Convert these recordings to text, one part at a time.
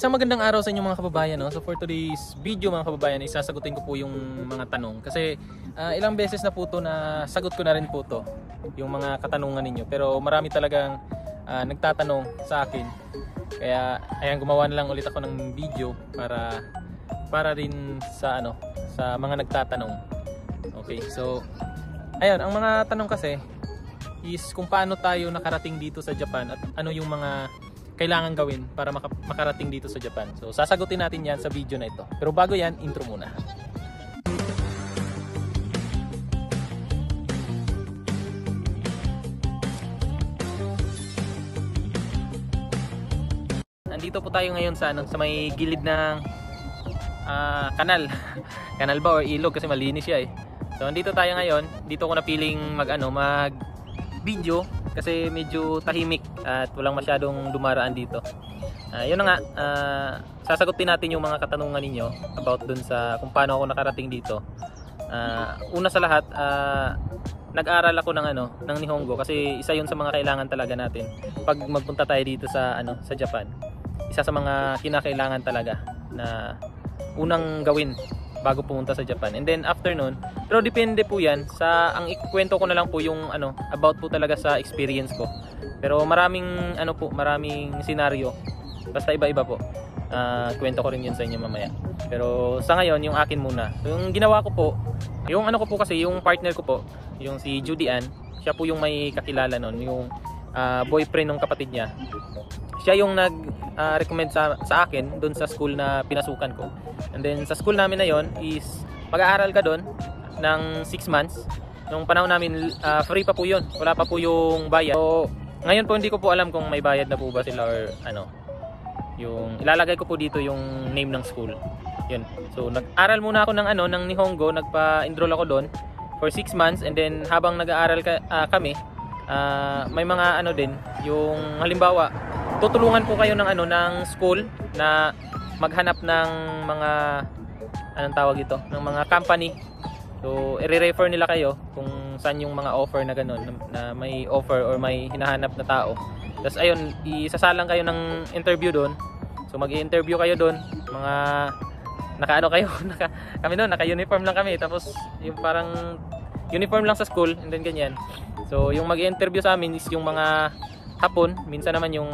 Isang magandang araw sa inyo mga kababayan, no? So for today's video mga kababayan, isasagutin ko po yung mga tanong. Kasi ilang beses na po to na sagot ko na rin po to, yung mga katanungan ninyo. Pero marami talagang nagtatanong sa akin. Kaya ayan, gumawa na lang ulit ako ng video para rin sa sa mga nagtatanong. Okay, so ayun, ang mga tanong kasi is kung paano tayo nakarating dito sa Japan at ano yung mga kailangan gawin para makarating dito sa Japan. So sasagutin natin yan sa video na ito. Pero bago yan, intro muna. Nandito po tayo ngayon sa may gilid ng kanal. Kanal ba or ilog kasi malinis siya eh. So nandito tayo ngayon. Dito ko napiling mag video kasi medyo tahimik at walang masyadong dumaraan dito. Yun na nga, sasagutin natin yung mga katanungan ninyo about dun sa kung paano ako nakarating dito. Una sa lahat, nag-aral ako ng Nihongo kasi isa yun sa mga kailangan talaga natin pag magpunta tayo dito sa sa Japan. Isa sa mga kinakailangan talaga na unang gawin bago pumunta sa Japan. And then after nun, pero depende po yan sa, ang ikukwento ko na lang po yung about po talaga sa experience ko. Pero maraming maraming senaryo. Basta iba-iba po. Kwento ko rin yun sa inyo mamaya. Pero sa ngayon, yung akin muna. Yung ginawa ko po, yung ko po kasi, yung partner ko po, yung si Judy Ann, siya po yung may kakilala nun, yung boyfriend ng kapatid niya. Siya yung nag-recommend sa akin doon sa school na pinasukan ko. And then sa school namin na yon is mag-aaral ka doon ng 6 months. Nung panahon namin free pa po yun. Wala pa po yung bayad. So ngayon po hindi ko po alam kung may bayad na po ba sila or yung ilalagay ko po dito yung name ng school. Yun. So nag-aral muna ako ng Nihongo, nagpa-enroll ako doon for 6 months and then habang nag-aaral kami, may mga din, yung halimbawa tutulungan po kayo ng school na maghanap ng mga ng mga company. So i-refer nila kayo kung saan yung mga offer na ganun, na may offer or may hinahanap na tao. Tapos ayun, isasalang kayo ng interview doon. So mag-i-interview kayo doon, mga kami doon, naka-uniform lang kami. Tapos yung parang uniform lang sa school and then ganyan. So yung mag-i-interview sa amin is yung mga hapon, minsan naman yung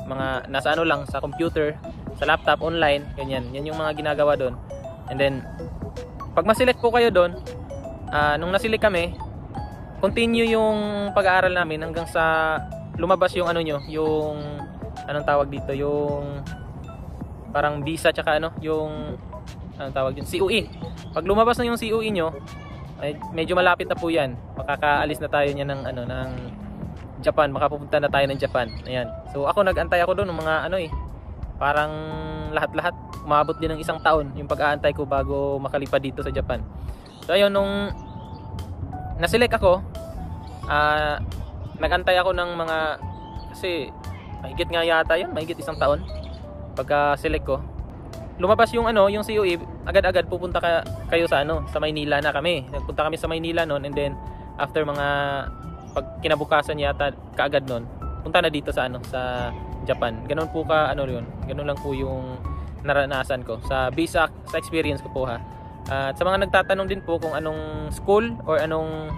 mga nasa lang sa computer, sa laptop, online, ganyan. Yan yung mga ginagawa doon. And then pag ma-select po kayo doon, nung na-select kami, continue yung pag-aaral namin hanggang sa lumabas yung yung anong tawag dito, yung parang visa tsaka yung anong tawag yun, COE. Pag lumabas na yung COE nyo, ay medyo malapit na po yan. Makakaalis na tayo niya ng ng Japan, makapupunta na tayo ng Japan. Ayan. So ako nag-antay ako doon ng mga parang lahat-lahat umabot din ng 1 taon yung pag-aantay ko bago makalipad dito sa Japan. So ayun, nung na-select ako, nag-antay ako ng mga, kasi mahigit nga yata yun, mahigit 1 taon pagka-select ko. Lumabas yung yung COE, agad-agad pupunta kayo sa sa Maynila na kami. Nagpunta kami sa Maynila noon and then after mga pag kinabukasan yata kaagad noon, punta na dito sa sa Japan. Ganun po yun. Ganun lang po yung naranasan ko sa basic sa experience ko po ha. At sa mga nagtatanong din po kung anong school or anong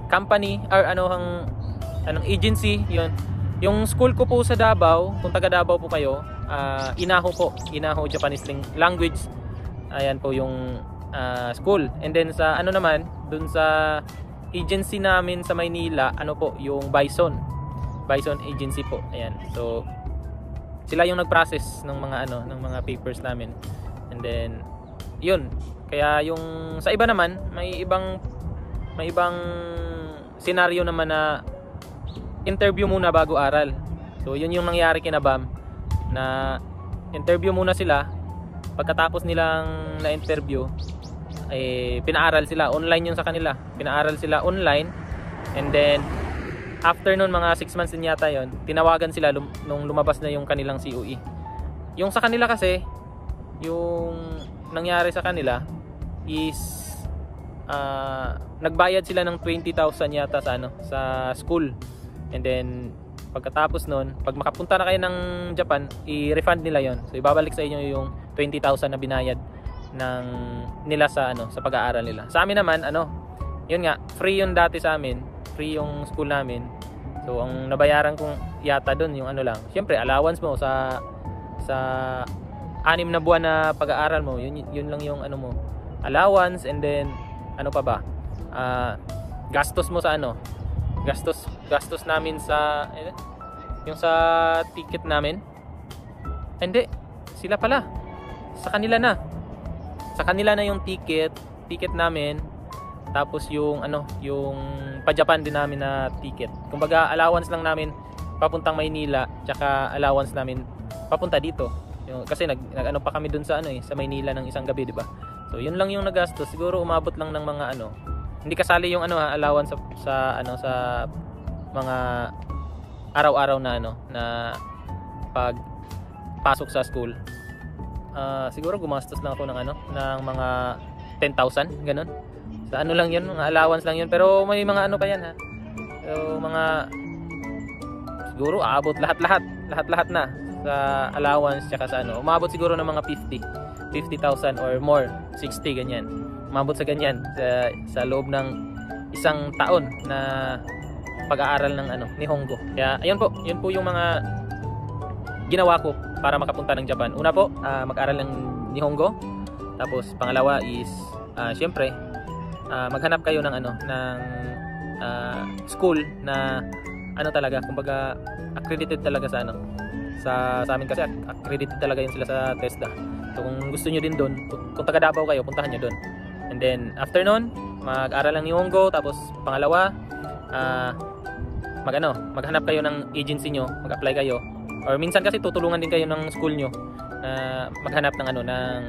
company or anong agency, yun. Yung school ko po sa Davao, kung taga Davao po kayo, Inaho po, Inaho Japanese language. Ayan po yung school. And then sa naman, dun sa agency namin sa Maynila, po, yung Bison agency po. Ayan. So sila yung nag-process ng mga ng mga papers namin. And then yun. Kaya yung sa iba naman, may ibang scenario naman na interview muna bago aral. So yun yung nangyari kina Bam, na interview muna sila. Pagkatapos nilang na-interview, pinaaral sila online, yun sa kanila. Pinaaral sila online and then after nun, mga 6 months din yata yun, tinawagan sila nung lumabas na yung kanilang COE. Yung sa kanila kasi, yung nangyari sa kanila is nagbayad sila ng 20,000 yata sa sa school. And then Pagkatapos nun, pag makapunta na kayo ng Japan, i-refund nila yon. So ibabalik sa inyo yung 20,000 na binayad ng nila sa sa pag-aaral nila. Sa amin naman yun nga, free yun dati sa amin, free yung school namin. So ang nabayaran kong yata doon yung lang. Siyempre allowance mo sa 6 na buwan na pag-aaral mo, yun lang yung mo, allowance, and then pa ba? Gastos mo sa gastos namin sa yung sa ticket namin. Hindi, sila pala. Sa kanila na yung ticket namin. Tapos yung yung pa-Japan din namin na ticket. Kumbaga allowance lang namin papuntang Maynila, tsaka allowance namin papunta dito. Kasi nag pa kami dun sa sa Maynila ng isang gabi, di ba? So yun lang yung nagastos. Siguro umabot lang ng mga hindi kasali yung allowance sa mga araw-araw na na pag pasok sa school. Siguro gumastos lang ako ng ng mga 10,000 ganun. Sa lang yun, mga allowance lang yun. Pero may mga pa yan ha. So mga siguro aabot lahat na sa allowance tsaka sa umabot siguro ng mga 50,000 or more, 60 ganyan. Umabot sa ganyan sa loob ng isang taon na pag-aaral ng Nihongo. Kaya ayun po, yun po yung mga ginawa ko para makapunta ng Japan. Una po, mag-aral ng Nihongo. Tapos pangalawa is syempre maghanap kayo ng ng school na talaga, kumbaga accredited talaga sa sa amin kasi accredited talaga yun sila sa TESDA. So kung gusto niyo din doon, kung taga Davao kayo, puntahan niyo doon. And then after noon, mag-aral ng Nihongo. Tapos pangalawa, maghanap kayo ng agency nyo, mag-apply kayo, or minsan kasi tutulungan din kayo ng school nyo na maghanap ng ng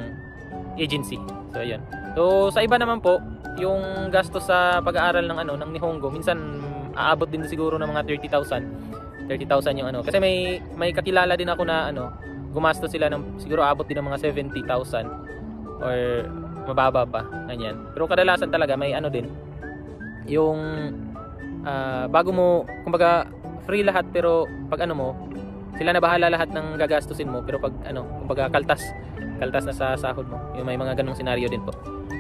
agency. So ayun. So sa iba naman po, yung gastos sa pag-aaral ng ng Nihongo, minsan aabot din siguro ng mga 30,000 yung kasi may kakilala din ako na gumastos sila ng siguro aabot din ng mga 70,000 or mababa pa ganyan. Pero kadalasan talaga may din yung bago mo, kumbaga free lahat, pero pag mo, sila na bahala lahat ng gagastusin mo, pero pag kumbaga kaltas na sa sahod mo. Yung may mga ganung senaryo din po.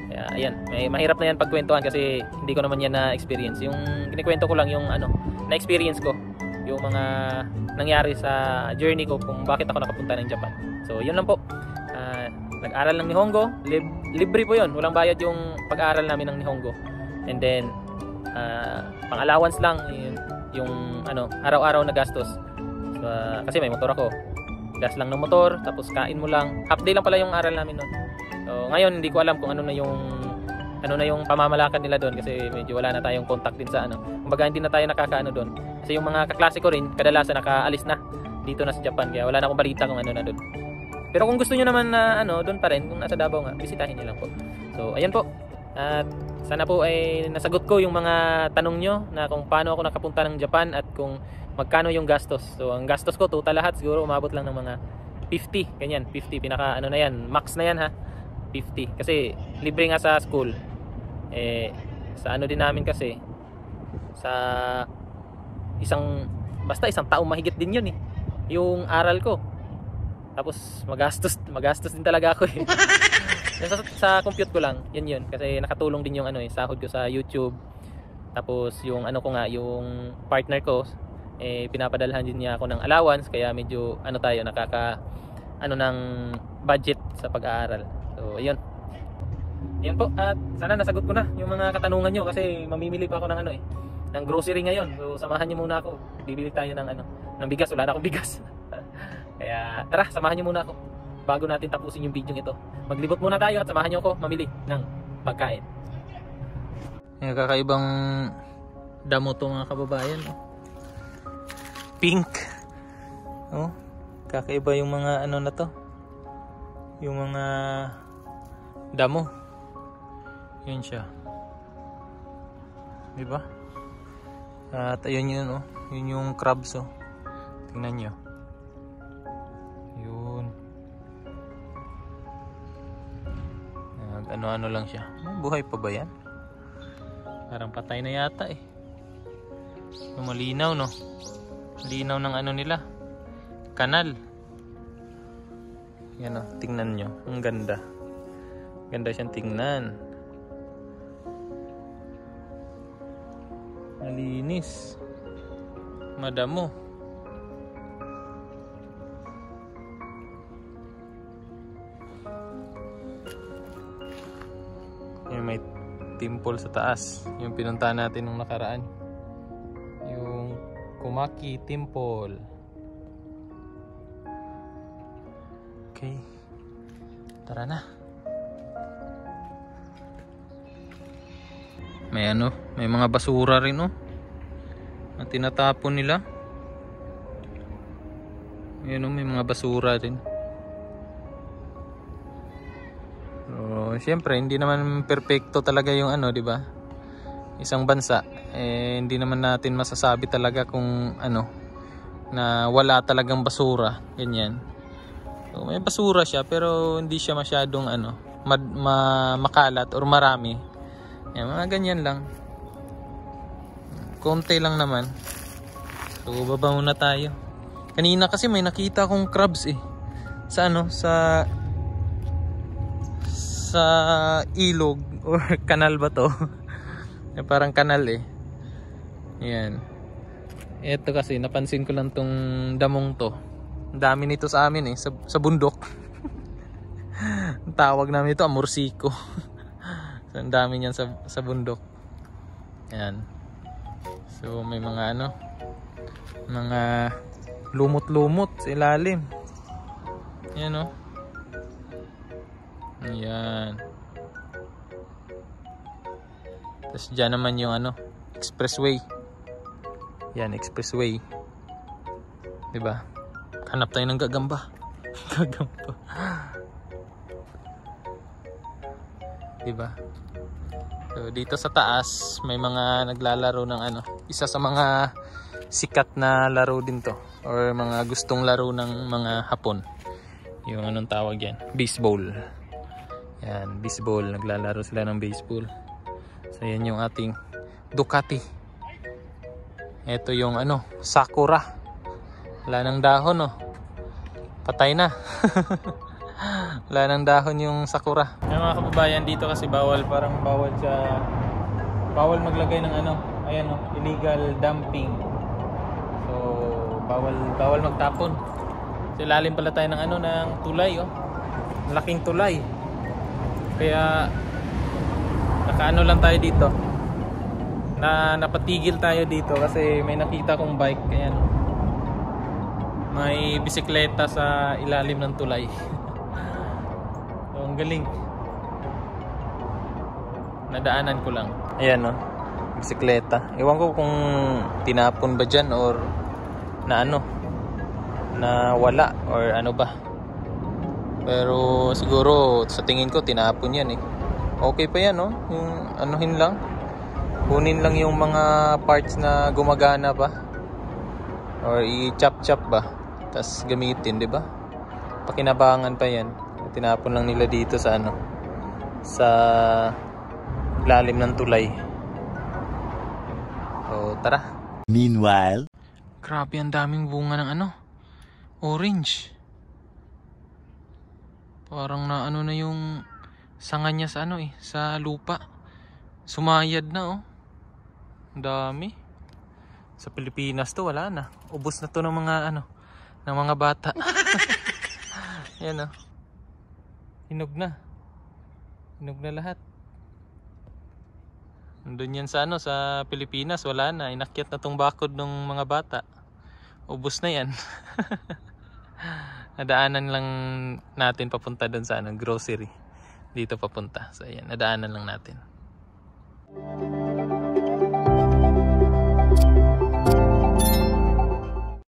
Kaya ayan, mahirap na yan pagkwentuhan kasi hindi ko naman yan na experience. Yung kinikwento ko lang yung na experience ko, yung mga nangyari sa journey ko kung bakit ako nakapunta ng Japan. So yun lang po. Nag-aral ng Nihongo, libre po yun, walang bayad yung pag-aaral namin ng Nihongo. And then pang-allowance lang yung araw-araw na gastos. So, kasi may motor ako, gas lang ng motor, tapos kain mo lang. Half day lang pala yung aral namin noon. So ngayon hindi ko alam kung ano na yung pamamalakad nila doon, kasi medyo wala na tayong contact din sa kumbaga hindi na tayo doon. Kasi yung mga kaklase ko rin kadalasan nakaalis na dito na sa Japan, kaya wala na akong balita kung na doon. Pero kung gusto niyo naman na doon pa rin, kung nasa Davao nga, bisitahin niyo lang po. So ayan po. At sana po ay nasagot ko yung mga tanong nyo na kung paano ako nakapunta ng Japan at kung magkano yung gastos. So ang gastos ko total lahat siguro umabot lang ng mga 50, ganyan, 50 pinaka na yan, max na yan ha, 50. Kasi libre nga sa school. Sa din namin kasi sa basta isang taong mahigit din yun yung aral ko. Tapos magastos din talaga ako sa compute ko lang, yun kasi nakatulong din yung sahod ko sa YouTube. Tapos yung ko nga, yung partner ko pinapadalhan din niya ako ng allowance, kaya medyo tayo nakaka ng budget sa pag-aaral. So ayun. Yan po, at sana nasagot ko na yung mga katanungan nyo, kasi mamimili pa ako ng ng grocery ngayon. So samahan niyo muna ako. Bibili tayo ng bigas, wala na akong bigas. Kaya tara, samahan niyo muna ako bago natin tapusin yung video ito. Maglibot muna tayo at samahan niyo ako mamili ng pagkain. Yung kakaibang damo to mga kababayan. Pink. Oh, kakaiba yung mga na to. Yung mga damo. Yun siya. Diba? At ayun yun yun yung crabs tingnan nyo. Yun. Ano lang siya. Buhay pa ba yan? Parang patay na yata Malinaw Linaw ng ano nila, kanal. Yan o, tingnan nyo. Ang ganda. Ganda siyang tingnan. Malinis. Madamo. Yung may temple sa taas. Yung pinuntahan natin nung nakaraan. Yung Kumaki Temple. Okay. Tara na. May ano, may mga basura rin oh. Na tinatapon nila. Ayun oh, may mga basura rin. So, syempre hindi naman perpekto talaga yung ano, 'di ba? Isang bansa, hindi naman natin masasabi talaga kung ano na wala talagang basura, ganyan. So, may basura siya pero hindi siya masyadong ano, makalat or marami. Yan, mga ganyan lang. Konti lang naman. So, baba muna tayo. Kanina kasi may nakita akong crabs eh. Sa ano, sa ilog or kanal ba to? Parang kanal eh. Yan. Ito kasi napansin ko lang tong damong to. Ang dami nito sa amin eh, sa bundok. Ang tawag namin ito amorsiko. So, ang dami niyan sa bundok. Yan. So may mga ano, mga lumot-lumot sa ilalim. Yan oh. Yan. Tapos dyan naman yung ano, expressway. Yan, expressway. Diba? Hanap tayo ng gagamba. Gagamba. Diba? So, dito sa taas may mga naglalaro ng ano, isa sa mga sikat na laro din to, or mga gustong laro ng mga Hapon, yung anong tawag yan, baseball. Yan, baseball, naglalaro sila ng baseball. So yan yung ating Ducati. Ito yung ano, Sakura. Wala ng dahon oh, patay na. Wala nang dahon yung Sakura. Yung mga kababayan dito kasi bawal maglagay ng ano, ayan oh, illegal dumping. So bawal magtapon. Sa ilalim pala tayo ng ano, ng tulay oh. Laking tulay. Kaya nakaano lang tayo dito. Napatigil tayo dito kasi may nakita kong bike, ayan. May bisikleta sa ilalim ng tulay. Ang galing. Nadaanan ko lang. Ayan oh, bisikleta. Ewan ko kung tinapon ba dyan or na ano, na wala or ano ba. Pero siguro sa tingin ko tinapon yan eh. Okay pa yan oh, yung anuhin lang, kunin lang yung mga parts na gumagana pa or i-chop ba, tas gamitin, di ba? Pakinabangan pa yan. Tinapon lang nila dito sa ano, sa lalim ng tulay. So tara. Meanwhile, grabe, ang daming bunga ng ano, orange. Parang na ano na yung sanga niya sa ano eh, sa lupa. Sumayad na oh. Ang dami. Sa Pilipinas to wala na. Ubos na to ng mga ano, ng mga bata. Yan oh. Hinog na. Hinog na lahat. Nandun yan sa ano, sa Pilipinas wala na. Inakyat na tong bakod ng mga bata. Ubos na yan. Nadaanan lang natin papunta dun sa ano, grocery. Dito papunta. So ayan, nadaanan lang natin.